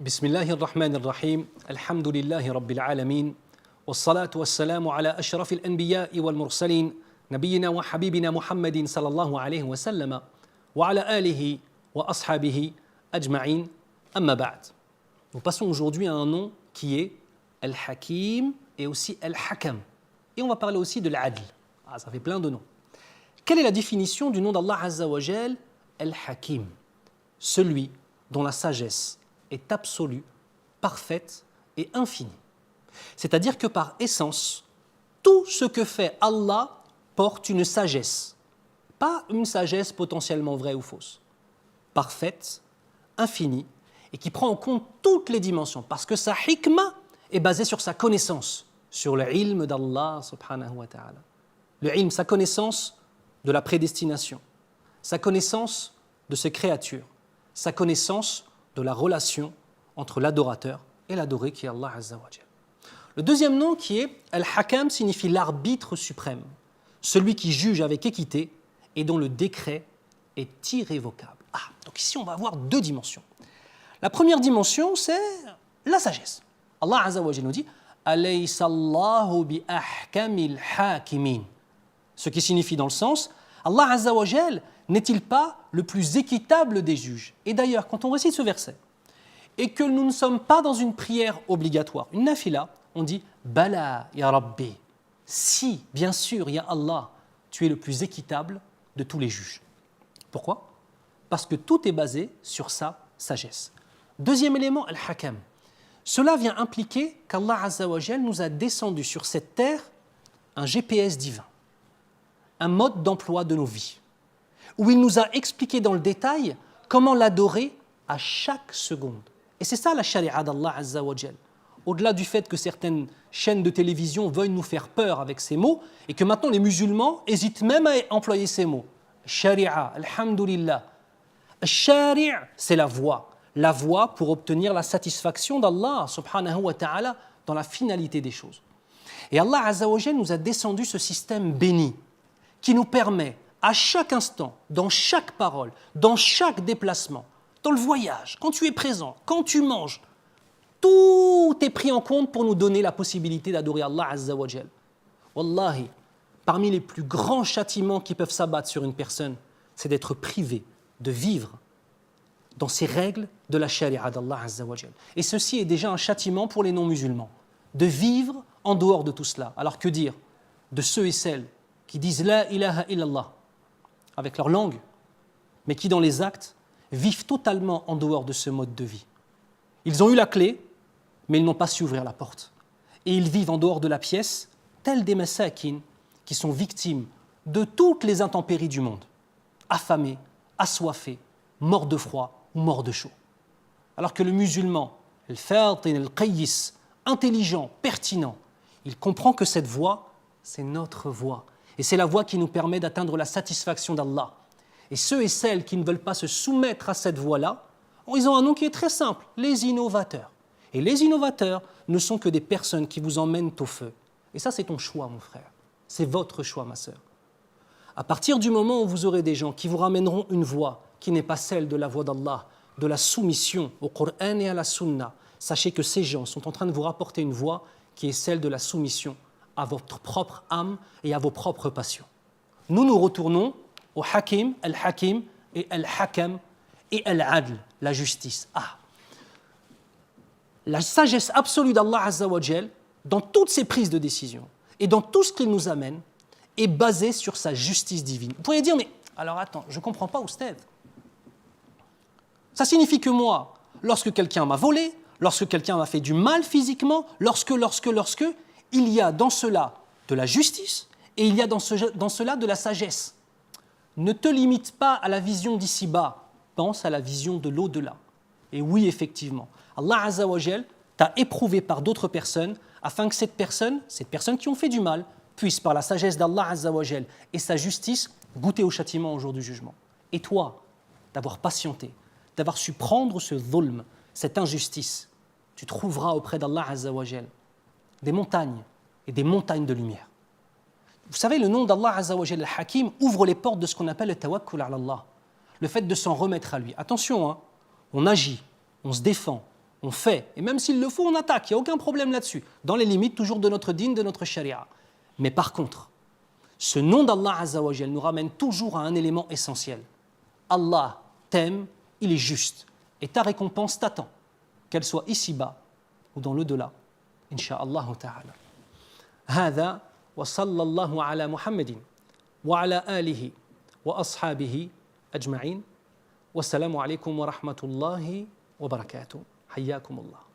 بسم الله الرحمن الرحيم الحمد لله رب العالمين والصلاة والسلام على أشرف الأنبياء والمرسلين نبينا وحبيبنا محمد صلى الله عليه وسلم وعلى آله وأصحابه أجمعين أما بعد. Nous passons aujourd'hui à un nom qui est Al-Hakim et aussi Al-Hakam. Et on va parler aussi de l'Adl. Ah, ça fait plein de noms. Quelle est la définition du nom d'Allah Azza wa Jal? Al-Hakim, celui dont la sagesse est absolue, parfaite et infinie. C'est-à-dire que par essence, tout ce que fait Allah porte une sagesse. Pas une sagesse potentiellement vraie ou fausse. Parfaite, infinie, et qui prend en compte toutes les dimensions. Parce que sa hikmah est basée sur sa connaissance, sur le ilm d'Allah subhanahu wa ta'ala. Le ilm, sa connaissance de la prédestination, sa connaissance de ses créatures, sa connaissance de la relation entre l'adorateur et l'adoré qui est Allah Azza wa Jal. Le deuxième nom qui est Al-Hakam signifie l'arbitre suprême, celui qui juge avec équité et dont le décret est irrévocable. Donc ici on va avoir deux dimensions. La première dimension c'est la sagesse. Allah Azza wa Jal nous dit Alaysa Allahu bi ahkamil hakimin. Ce qui signifie dans le sens Allah Azza wa Jal n'est-il pas le plus équitable des juges? Et d'ailleurs, quand on récite ce verset, et que nous ne sommes pas dans une prière obligatoire, une nafila, on dit « Bala ya Rabbi » si, bien sûr, ya Allah, tu es le plus équitable de tous les juges. Pourquoi? Parce que tout est basé sur sa sagesse. Deuxième élément, Al-Hakam. Cela vient impliquer qu'Allah Azza wa Jal nous a descendu sur cette terre un GPS divin, un mode d'emploi de nos vies, où il nous a expliqué dans le détail comment l'adorer à chaque seconde. Et c'est ça la sharia d'Allah Azza wa Jal. Au-delà du fait que certaines chaînes de télévision veuillent nous faire peur avec ces mots, et que maintenant les musulmans hésitent même à employer ces mots. Sharia, alhamdulillah. Shari' c'est la voie pour obtenir la satisfaction d'Allah subhanahu wa ta'ala dans la finalité des choses. Et Allah Azza wa Jal nous a descendu ce système béni qui nous permet à chaque instant, dans chaque parole, dans chaque déplacement, dans le voyage, quand tu es présent, quand tu manges, tout est pris en compte pour nous donner la possibilité d'adorer Allah Azza wa Jal. Wallahi, parmi les plus grands châtiments qui peuvent s'abattre sur une personne, c'est d'être privé de vivre dans ces règles de la sharia d'Allah Azza wa Jal. Et ceci est déjà un châtiment pour les non-musulmans, de vivre en dehors de tout cela. Alors que dire de ceux et celles qui disent « La ilaha illallah » avec leur langue, mais qui dans les actes vivent totalement en dehors de ce mode de vie. Ils ont eu la clé, mais ils n'ont pas su ouvrir la porte. Et ils vivent en dehors de la pièce, tels des massakines qui sont victimes de toutes les intempéries du monde, affamés, assoiffés, morts de froid ou morts de chaud. Alors que le musulman, al-fatin, al-qayyis, intelligent, pertinent, il comprend que cette voie, c'est notre voie. Et c'est la voie qui nous permet d'atteindre la satisfaction d'Allah. Et ceux et celles qui ne veulent pas se soumettre à cette voie-là, ils ont un nom qui est très simple, les innovateurs. Et les innovateurs ne sont que des personnes qui vous emmènent au feu. Et ça, c'est ton choix, mon frère. C'est votre choix, ma sœur. À partir du moment où vous aurez des gens qui vous ramèneront une voie qui n'est pas celle de la voie d'Allah, de la soumission au Coran et à la Sunna, sachez que ces gens sont en train de vous rapporter une voie qui est celle de la soumission à votre propre âme et à vos propres passions. Nous retournons au Hakim, Al-Hakim et Al-Hakam et Al-Adl, la justice. La sagesse absolue d'Allah Azza wa Jal, dans toutes ses prises de décision et dans tout ce qu'il nous amène, est basée sur sa justice divine. Vous pourriez dire, mais alors attends, je ne comprends pas, Oustad. Ça signifie que moi, lorsque quelqu'un m'a volé, lorsque quelqu'un m'a fait du mal physiquement, lorsque, il y a dans cela de la justice et il y a dans cela de la sagesse. Ne te limite pas à la vision d'ici-bas, pense à la vision de l'au-delà. Et oui, effectivement, Allah Azza wa Jal t'a éprouvé par d'autres personnes afin que ces personnes qui ont fait du mal, puissent par la sagesse d'Allah Azza wa Jal et sa justice goûter au châtiment au jour du jugement. Et toi, d'avoir patienté, d'avoir su prendre ce dhulm, cette injustice, tu trouveras auprès d'Allah Azza wa Jal des montagnes et des montagnes de lumière. Vous savez, le nom d'Allah Azza wa Jal, Al-Hakim, ouvre les portes de ce qu'on appelle le tawakkul ala Allah, le fait de s'en remettre à lui. Attention, on agit, on se défend, on fait. Et même s'il le faut, on attaque. Il n'y a aucun problème là-dessus. Dans les limites toujours de notre dîn, de notre sharia. Mais par contre, ce nom d'Allah Azza wa Jal nous ramène toujours à un élément essentiel. Allah t'aime, il est juste. Et ta récompense t'attend, qu'elle soit ici-bas ou dans l'au-delà. Inch'Allah ta'ala. هذا وصلى الله على محمد وعلى آله وأصحابه أجمعين والسلام عليكم ورحمة الله وبركاته حياكم الله